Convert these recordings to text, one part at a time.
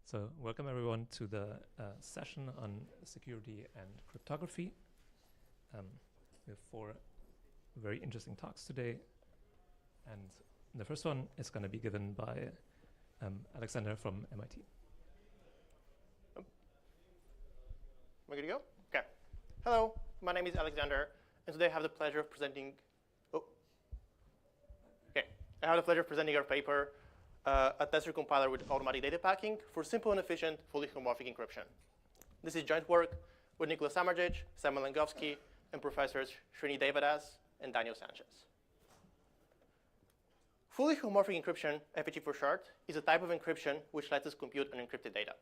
So welcome everyone to the session on security and cryptography. We have 4 very interesting talks today. And the first one is going to be given by Aleksandar from MIT. Am I good to go? OK. Hello, my name is Aleksandar, and today I have the pleasure of presenting. I have the pleasure of presenting our paper, a Tensor compiler with automatic data packing for simple and efficient, fully homomorphic encryption. This is joint work with Nikola Samardzic, Langowski, and professors Devadas and Sanchez. Fully homomorphic encryption, FHE for short, is a type of encryption which lets us compute unencrypted data.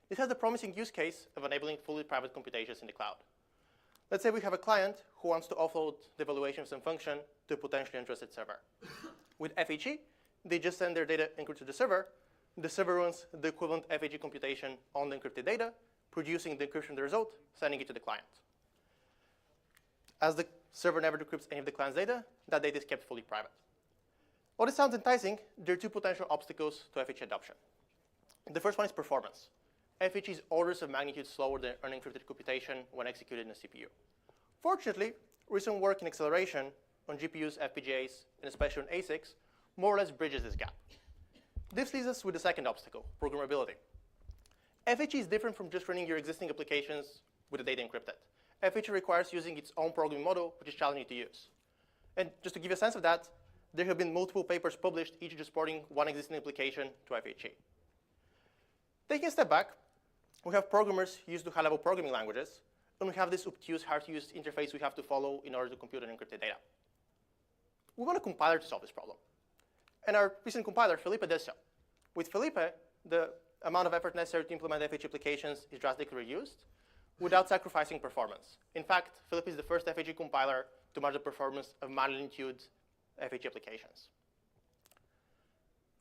This has the promising use case of enabling fully private computations in the cloud. Let's say we have a client who wants to offload the evaluation of some function to a potentially untrusted server. With FHE, they just send their data encrypted to the server. The server runs the equivalent FHE computation on the encrypted data, producing the encryption result, sending it to the client. As the server never decrypts any of the client's data, that data is kept fully private. While this sounds enticing, there are 2 potential obstacles to FHE adoption. The first one is performance. FHE is orders of magnitude slower than unencrypted computation when executed in a CPU. Fortunately, recent work in acceleration on GPUs, FPGAs, and especially on ASICs more or less bridges this gap. This leaves us with the second obstacle, programmability. FHE is different from just running your existing applications with the data encrypted. FHE requires using its own programming model, which is challenging to use. And just to give you a sense of that, there have been multiple papers published, each just porting one existing application to FHE. Taking a step back, we have programmers used to high-level programming languages, and we have this obtuse, hard-to-use interface we have to follow in order to compute unencrypted data. We want a compiler to solve this problem. And our recent compiler, Fhelipe, does so. With Fhelipe, the amount of effort necessary to implement FHE applications is drastically reduced without sacrificing performance. In fact, Fhelipe is the first FHE compiler to match the performance of manually tuned FHE applications.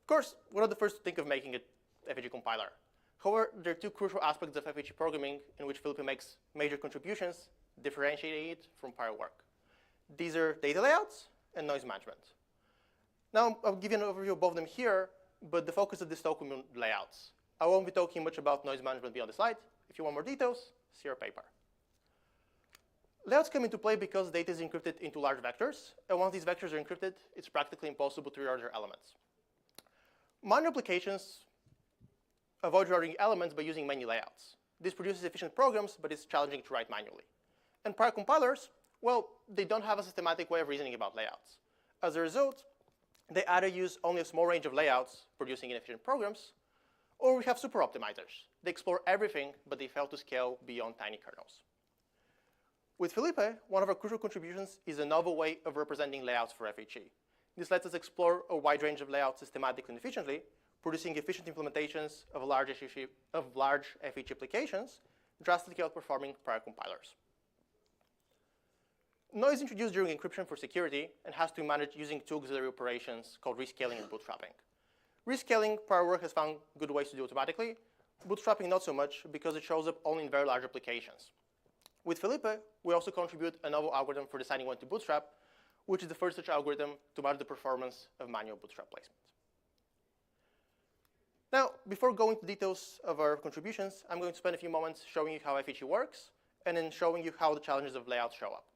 Of course, we're not the first to think of making an FHE compiler. However, there are 2 crucial aspects of FHE programming in which Fhelipe makes major contributions, differentiating it from prior work. These are data layouts and noise management. Now, I'll give you an overview of both of them here, but the focus of this talk will be on layouts. I won't be talking much about noise management beyond the slide. If you want more details, see our paper. Layouts come into play because data is encrypted into large vectors, and once these vectors are encrypted, it's practically impossible to reorder elements. Manual applications avoid reordering elements by using many layouts. This produces efficient programs, but it's challenging to write manually. And prior compilers, well, they don't have a systematic way of reasoning about layouts. As a result, they either use only a small range of layouts, producing inefficient programs, or we have super optimizers. They explore everything, but they fail to scale beyond tiny kernels. With Fhelipe, one of our crucial contributions is a novel way of representing layouts for FHE. This lets us explore a wide range of layouts systematically and efficiently, producing efficient implementations of large FHE applications, drastically outperforming prior compilers. Noise is introduced during encryption for security and has to be managed using 2 auxiliary operations called rescaling and bootstrapping. Rescaling, prior work has found good ways to do automatically. Bootstrapping, not so much, because it shows up only in very large applications. With Fhelipe, we also contribute a novel algorithm for deciding when to bootstrap, which is the first such algorithm to match the performance of manual bootstrap placement. Now, before going to details of our contributions, I'm going to spend a few moments showing you how FHE works, and then showing you how the challenges of layouts show up.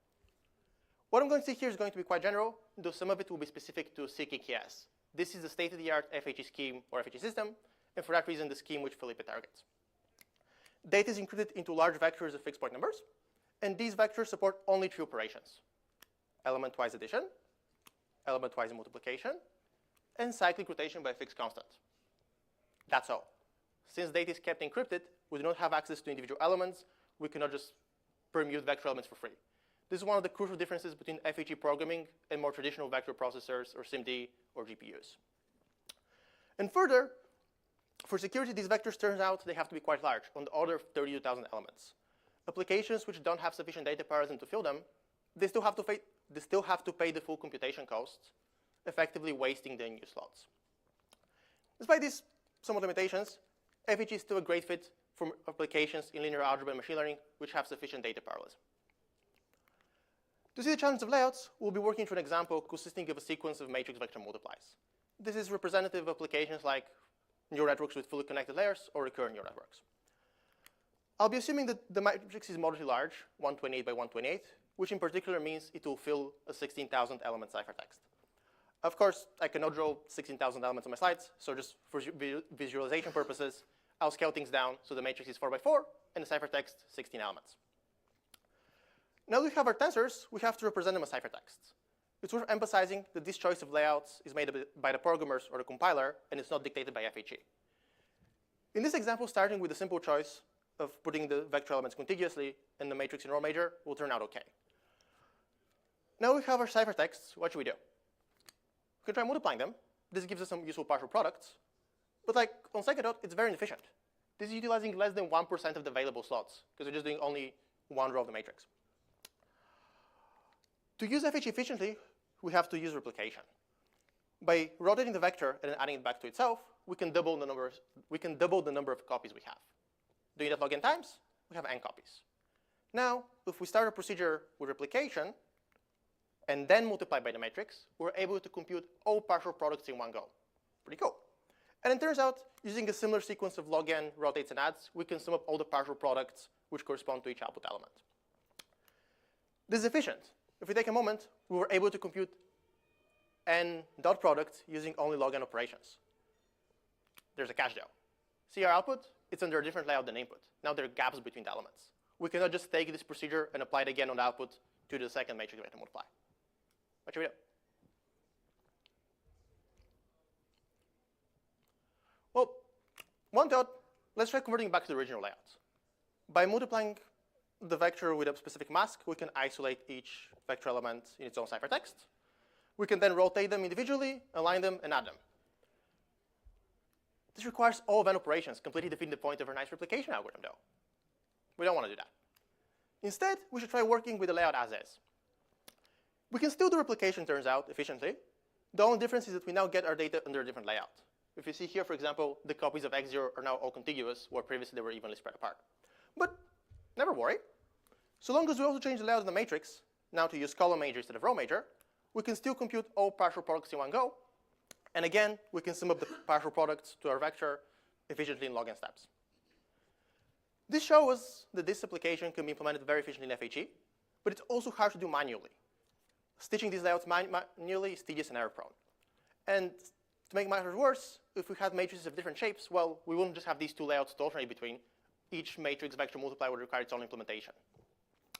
What I'm going to say here is going to be quite general, though some of it will be specific to SIG-KS. This is the state-of-the-art FHE scheme or FHE system, and for that reason, the scheme which Fhelipe targets. Data is encrypted into large vectors of fixed point numbers, and these vectors support only 3 operations: element-wise addition, element-wise multiplication, and cyclic rotation by a fixed constant. That's all. Since data is kept encrypted, we do not have access to individual elements. We cannot just permute vector elements for free. This is one of the crucial differences between FHE programming and more traditional vector processors, or SIMD, or GPUs. And further, for security, these vectors, turns out, they have to be quite large, on the order of 32,000 elements. Applications which don't have sufficient data parallelism to fill them, they still have to pay the full computation costs, effectively wasting the unused slots. Despite these somewhat limitations, FHE is still a great fit for applications in linear algebra and machine learning, which have sufficient data parallelism. To see the challenge of layouts, we'll be working through an example consisting of a sequence of matrix vector multiplies. This is representative of applications like neural networks with fully connected layers, or recurrent neural networks. I'll be assuming that the matrix is moderately large, 128 by 128, which in particular means it will fill a 16,000 element ciphertext. Of course, I cannot draw 16,000 elements on my slides, so just for visualization purposes, I'll scale things down so the matrix is 4 by 4, and the ciphertext 16 elements. Now that we have our tensors, we have to represent them as ciphertexts. It's worth emphasizing that this choice of layouts is made by the programmers or the compiler, and it's not dictated by FHE. In this example, starting with a simple choice of putting the vector elements contiguously and the matrix in row major will turn out OK. Now we have our ciphertexts. What should we do? We can try multiplying them. This gives us some useful partial products. But like on second thought, it's very inefficient. This is utilizing less than 1% of the available slots, because we're just doing only one row of the matrix. To use FHE efficiently, we have to use replication. By rotating the vector and then adding it back to itself, we can double the number of copies we have. Doing that log n times, we have n copies. Now, if we start a procedure with replication and then multiply by the matrix, we're able to compute all partial products in one go. Pretty cool. And it turns out, using a similar sequence of log n rotates and adds, we can sum up all the partial products which correspond to each output element. This is efficient. If we take a moment, we were able to compute n dot product using only log n operations. There's a catch though. See our output? It's under a different layout than input. Now there are gaps between the elements. We cannot just take this procedure and apply it again on the output to the second matrix vector multiply. What should we do? Well, one thought, let's try converting back to the original layout. By multiplying the vector with a specific mask, we can isolate each vector element in its own ciphertext. We can then rotate them individually, align them, and add them. This requires all of n operations, completely defeating the point of our nice replication algorithm, though. We don't want to do that. Instead, we should try working with the layout as is. We can still do replication, turns out, efficiently. The only difference is that we now get our data under a different layout. If you see here, for example, the copies of x0 are now all contiguous, where previously they were evenly spread apart. But never worry. So long as we also change the layout of the matrix, now to use column major instead of row major, we can still compute all partial products in one go. And again, we can sum up the partial products to our vector efficiently in log n steps. This shows us that this application can be implemented very efficiently in FHE, but it's also hard to do manually. Stitching these layouts manually is tedious and error-prone. And to make matters worse, if we had matrices of different shapes, well, we wouldn't just have these two layouts to alternate between. Each matrix vector multiply would require its own implementation. I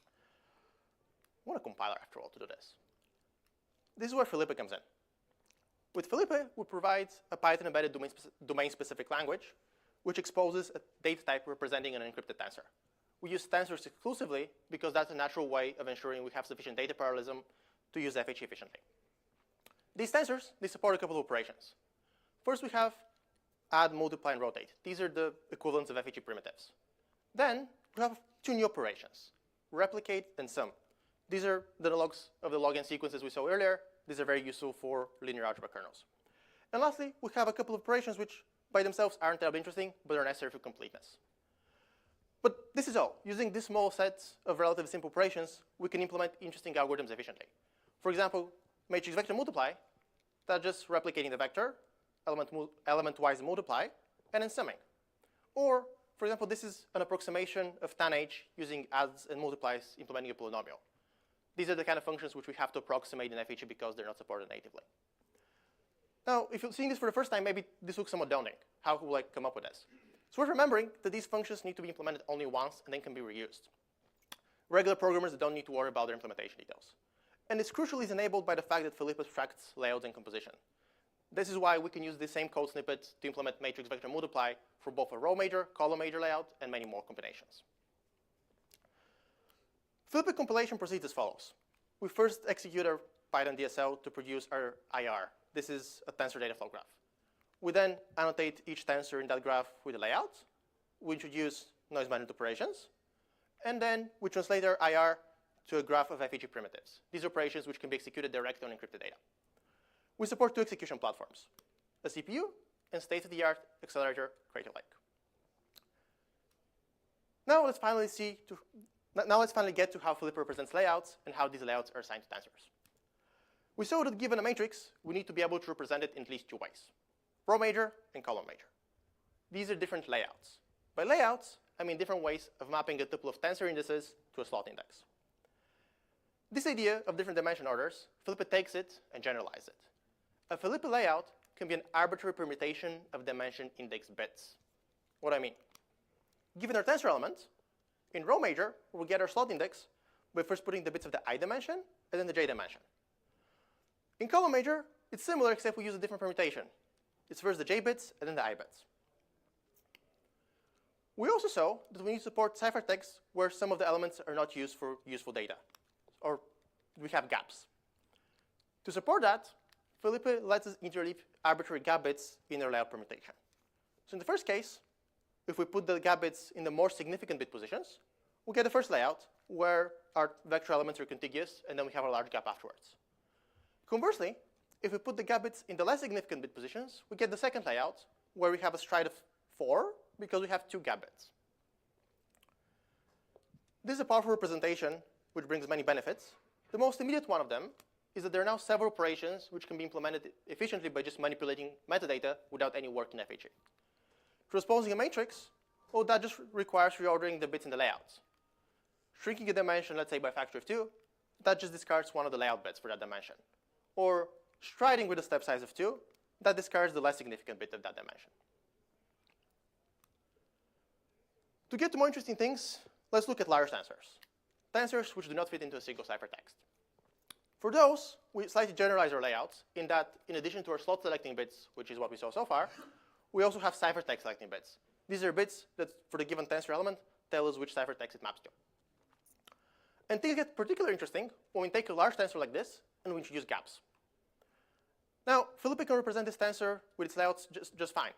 want a compiler, after all, to do this. This is where Fhelipe comes in. With Fhelipe, we provide a Python-embedded domain-specific language, which exposes a data type representing an encrypted tensor. We use tensors exclusively because that's a natural way of ensuring we have sufficient data parallelism to use FHE efficiently. These tensors, they support a couple of operations. First, we have add, multiply, and rotate. These are the equivalents of FHE primitives. Then we have two new operations, replicate and sum. These are the analogs of the log n sequences we saw earlier. These are very useful for linear algebra kernels. And lastly, we have a couple of operations which by themselves aren't that interesting, but are necessary for completeness. But this is all. Using this small set of relatively simple operations, we can implement interesting algorithms efficiently. For example, matrix vector multiply, that's just replicating the vector, element-wise multiply, and then summing. Or, for example, this is an approximation of tan h using adds and multiplies implementing a polynomial. These are the kind of functions which we have to approximate in FHE because they're not supported natively. Now, if you're seeing this for the first time, maybe this looks somewhat daunting. How will I come up with this? It's worth remembering that these functions need to be implemented only once and then can be reused. Regular programmers don't need to worry about their implementation details. And this crucially is enabled by the fact that Fhelipe abstracts layouts and composition. This is why we can use the same code snippet to implement matrix vector multiply for both a row major, column major layout, and many more combinations. Fhelipe compilation proceeds as follows. We first execute our Python DSL to produce our IR. This is a tensor data flow graph. We then annotate each tensor in that graph with a layout. We introduce noise management operations. And then we translate our IR to a graph of FHE primitives. These are operations which can be executed directly on encrypted data. We support two execution platforms, a CPU and state-of-the-art accelerator Krastev Lake. Now let's finally get to how Fhelipe represents layouts and how these layouts are assigned to tensors. We saw that given a matrix, we need to be able to represent it in at least two ways, row major and column major. these are different layouts. By layouts, I mean different ways of mapping a tuple of tensor indices to a slot index. This idea of different dimension orders, Fhelipe takes it and generalizes it. A Fhelipe layout can be an arbitrary permutation of dimension index bits. What do I mean? Given our tensor element, in row major, we'll get our slot index by first putting the bits of the I dimension and then the j dimension. In column major, it's similar except we use a different permutation. It's first the j bits and then the I bits. We also saw that we need to support ciphertexts where some of the elements are not used for useful data, or we have gaps. To support that, Fhelipe lets us interleave arbitrary gap bits in our layout permutation. So in the first case, if we put the gap bits in the more significant bit positions, we'll get the first layout where our vector elements are contiguous, and then we have a large gap afterwards. Conversely, if we put the gap bits in the less significant bit positions, we get the second layout where we have a stride of 4 because we have 2 gap bits. This is a powerful representation which brings many benefits. The most immediate one of them is that there are now several operations which can be implemented efficiently by just manipulating metadata without any work in FHE. Transposing a matrix, well, that just requires reordering the bits in the layouts. Shrinking a dimension, let's say by a factor of 2, that just discards one of the layout bits for that dimension. Or striding with a step size of 2, that discards the less significant bit of that dimension. To get to more interesting things, let's look at large tensors. Tensors which do not fit into a single ciphertext. For those, we slightly generalize our layouts in that, in addition to our slot selecting bits, which is what we saw so far, we also have ciphertext selecting bits. These are bits that, for the given tensor element, tell us which ciphertext it maps to. And things get particularly interesting when we take a large tensor like this and we introduce gaps. Now, Fhelipe can represent this tensor with its layouts just fine.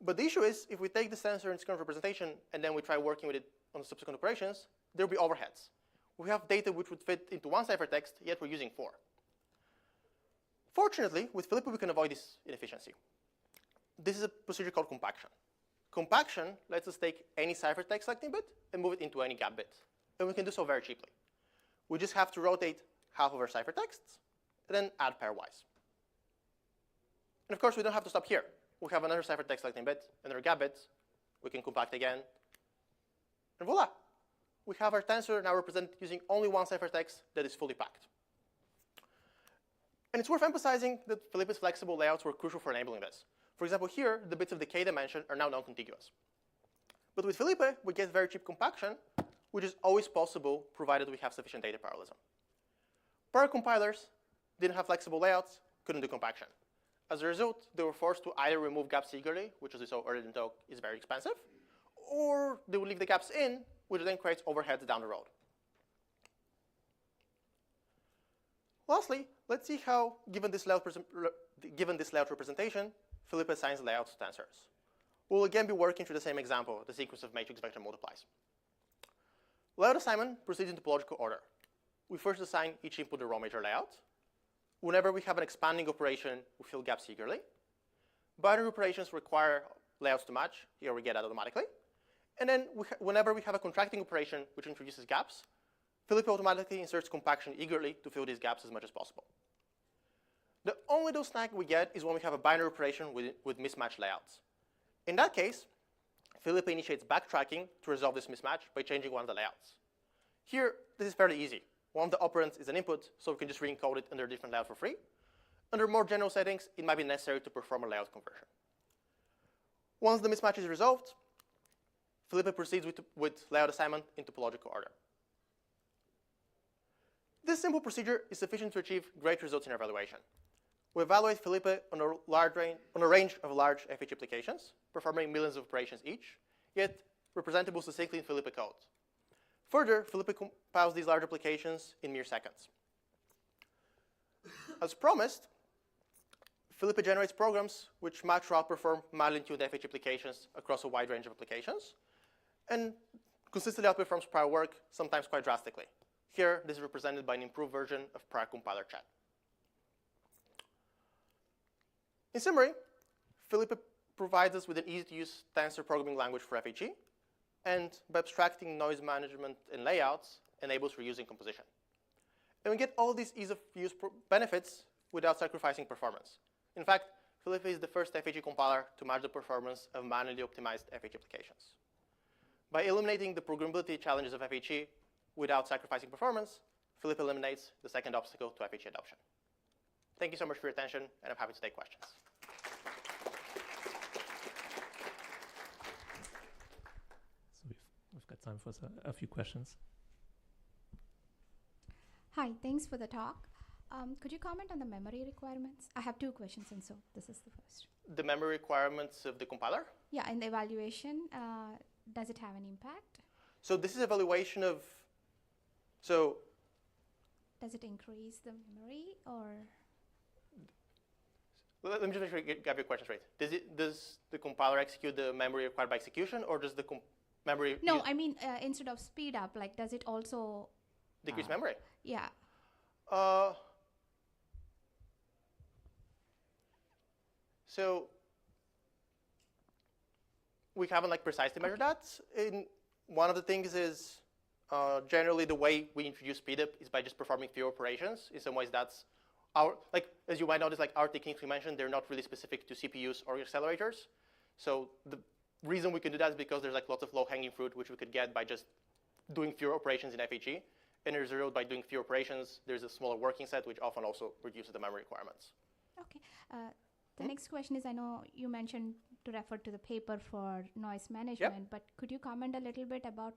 But the issue is, if we take this tensor in its current representation and then we try working with it on subsequent operations, there will be overheads. We have data which would fit into one ciphertext, yet we're using 4. Fortunately, with Fhelipe, we can avoid this inefficiency. This is a procedure called compaction. Compaction lets us take any ciphertext selecting bit and move it into any gap bit. And we can do so very cheaply. We just have to rotate half of our ciphertexts and then add pairwise. And of course, we don't have to stop here. We have another ciphertext selecting bit, another gap bit. We can compact again. And voila. We have our tensor now represented using only one ciphertext that is fully packed. And it's worth emphasizing that Fhelipe's flexible layouts were crucial for enabling this. For example, here, the bits of the k dimension are now non-contiguous. But with Fhelipe, we get very cheap compaction, which is always possible provided we have sufficient data parallelism. Prior compilers didn't have flexible layouts, couldn't do compaction. As a result, they were forced to either remove gaps eagerly, which as we saw earlier in the talk is very expensive, or they would leave the gaps in, which then creates overheads down the road. Lastly, let's see how, given this layout representation, Fhelipe assigns layouts to tensors. We'll again be working through the same example, the sequence of matrix vector multiplies. Layout assignment proceeds in topological order. We first assign each input a row major layout. Whenever we have an expanding operation, we fill gaps eagerly. Binary operations require layouts to match. Here we get that automatically. And then whenever we have a contracting operation which introduces gaps, Fhelipe automatically inserts compaction eagerly to fill these gaps as much as possible. The only dose snag we get is when we have a binary operation with mismatched layouts. In that case, Fhelipe initiates backtracking to resolve this mismatch by changing one of the layouts. Here, this is fairly easy. One of the operands is an input, so we can just re-encode it under a different layout for free. Under more general settings, it might be necessary to perform a layout conversion. Once the mismatch is resolved, Fhelipe proceeds with layout assignment in topological order. This simple procedure is sufficient to achieve great results in our evaluation. We evaluate Fhelipe on a range of large FHE applications, performing millions of operations each, yet representable succinctly in Fhelipe code. Further, Fhelipe compiles these large applications in mere seconds. As promised, Fhelipe generates programs which match or outperform mildly tuned FHE applications across a wide range of applications, and consistently outperforms prior work, sometimes quite drastically. Here, this is represented by an improved version of prior compiler chat. In summary, Fhelipe provides us with an easy-to-use tensor programming language for FHE, and by abstracting noise management and layouts, enables reusing composition. And we get all these ease-of-use benefits without sacrificing performance. In fact, Fhelipe is the first FHE compiler to match the performance of manually optimized FHE applications. By eliminating the programmability challenges of FHE without sacrificing performance, Fhelipe eliminates the second obstacle to FHE adoption. Thank you so much for your attention, and I'm happy to take questions. So we've got time for a few questions. Hi, thanks for the talk. Could you comment on the memory requirements? I have two questions, and so this is the first. The memory requirements of the compiler? Yeah, and the evaluation, does it have an impact? So this is evaluation of, so. Does it increase the memory, or? Let me just make sure I get your question straight. Does the compiler execute the memory required by execution, or does the memory? No, I mean, instead of speed up, like, does it also? Decrease memory? Yeah. So we haven't precisely measured that. One of the things is generally the way we introduce speedup is by just performing few operations. In some ways, that's as you might notice, our techniques we mentioned, they're not really specific to CPUs or accelerators. So the reason we can do that is because there's lots of low-hanging fruit which we could get by just doing fewer operations in FHE. And as a result, by doing fewer operations, there's a smaller working set, which often also reduces the memory requirements. Okay. The next question is, I know you mentioned to refer to the paper for noise management, but could you comment a little bit about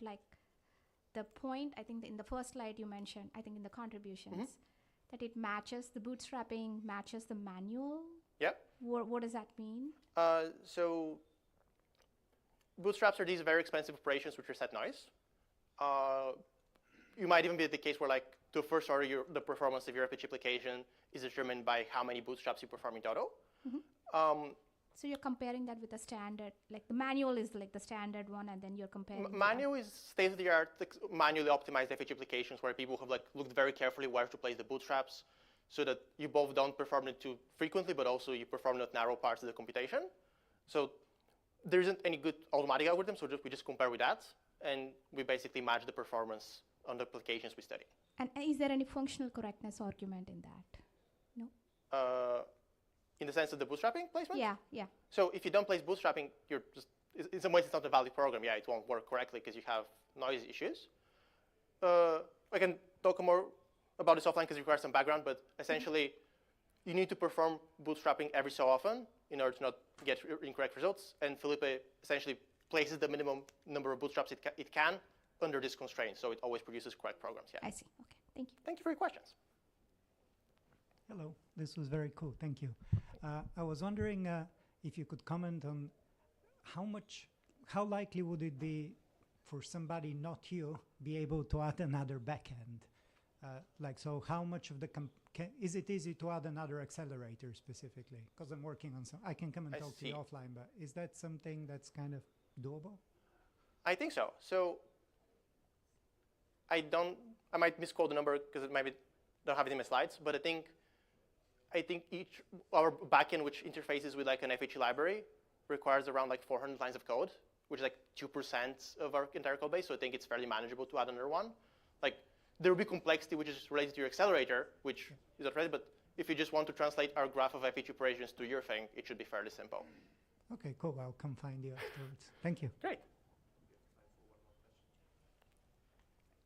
the point, I think in the first slide you mentioned, I think in the contributions, that it matches, the bootstrapping matches the manual? Yep. What does that mean? So bootstraps are these very expensive operations which are set noise. You might even be at the case where to first order the performance of your FHE application is determined by how many bootstraps you perform in total. So you're comparing that with the standard, the manual is the standard one, and then you're comparing. Manual is state-of-the-art, manually optimized FHE applications where people have looked very carefully where to place the bootstraps, so that you both don't perform it too frequently, but also you perform not narrow parts of the computation. So there isn't any good automatic algorithm, so we just compare with that, and we basically match the performance on the applications we study. And is there any functional correctness argument in that? No? In the sense of the bootstrapping placement? Yeah. So if you don't place bootstrapping, you're just, in some ways it's not a valid program. Yeah, it won't work correctly because you have noise issues. I can talk more about this offline because it requires some background, but essentially you need to perform bootstrapping every so often in order to not get incorrect results. And Fhelipe essentially places the minimum number of bootstraps it can under this constraint, so it always produces correct programs. Yeah. I see. Okay, thank you. Thank you for your questions. Hello, this was very cool. Thank you. I was wondering if you could comment on how likely would it be for somebody not you be able to add another backend? So how much of the is it easy to add another accelerator specifically? Because I'm working on some. I can come and talk to you offline, but is that something that's kind of doable? I think so. So I might misquote the number because it maybe don't have it in my slides, but I think our backend, which interfaces with an FHE library, requires around 400 lines of code, which is 2% of our entire code base. So I think it's fairly manageable to add another one. There will be complexity which is related to your accelerator, which is already, but if you just want to translate our graph of FHE operations to your thing, it should be fairly simple. Okay, cool. I'll come find you afterwards. Thank you. Great.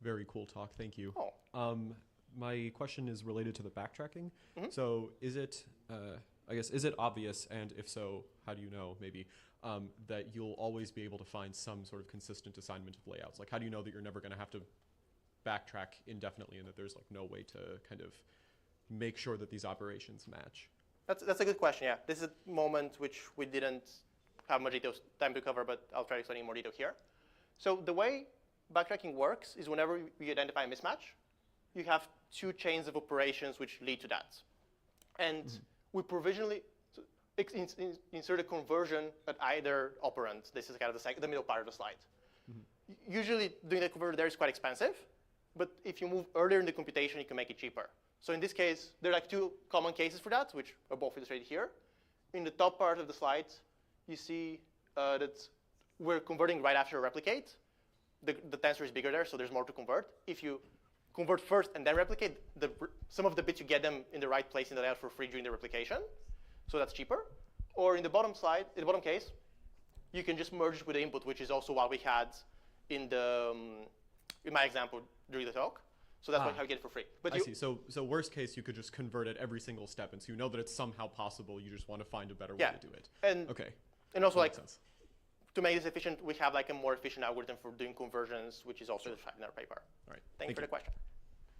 Very cool talk. Thank you. Oh. My question is related to the backtracking. Mm-hmm. So is it, is it obvious, and if so, how do you know, maybe, that you'll always be able to find some sort of consistent assignment of layouts? How do you know that you're never going to have to backtrack indefinitely and that there's no way to kind of make sure that these operations match? That's a good question, yeah. This is a moment which we didn't have much time to cover, but I'll try to explain in more detail here. So the way backtracking works is whenever we identify a mismatch, you have two chains of operations which lead to that. And we provisionally insert a conversion at either operand. This is kind of the middle part of the slide. Usually doing that conversion there is quite expensive, but if you move earlier in the computation, you can make it cheaper. So in this case, there are two common cases for that, which are both illustrated here. In the top part of the slide, you see that we're converting right after a replicate. The tensor is bigger there, so there's more to convert. If you convert first and then replicate, some of the bits you get them in the right place in the layout for free during the replication. So that's cheaper. Or in the bottom slide, in the bottom case, you can just merge it with the input, which is also what we had in the in my example during the talk. So that's how you get it for free. But I see. So worst case, you could just convert it every single step, and so you know that it's somehow possible. You just want to find a better way to do it. And okay. And also, that like, makes sense. To make this efficient, we have like a more efficient algorithm for doing conversions, which is also described in our paper. All right. Thank you for the question.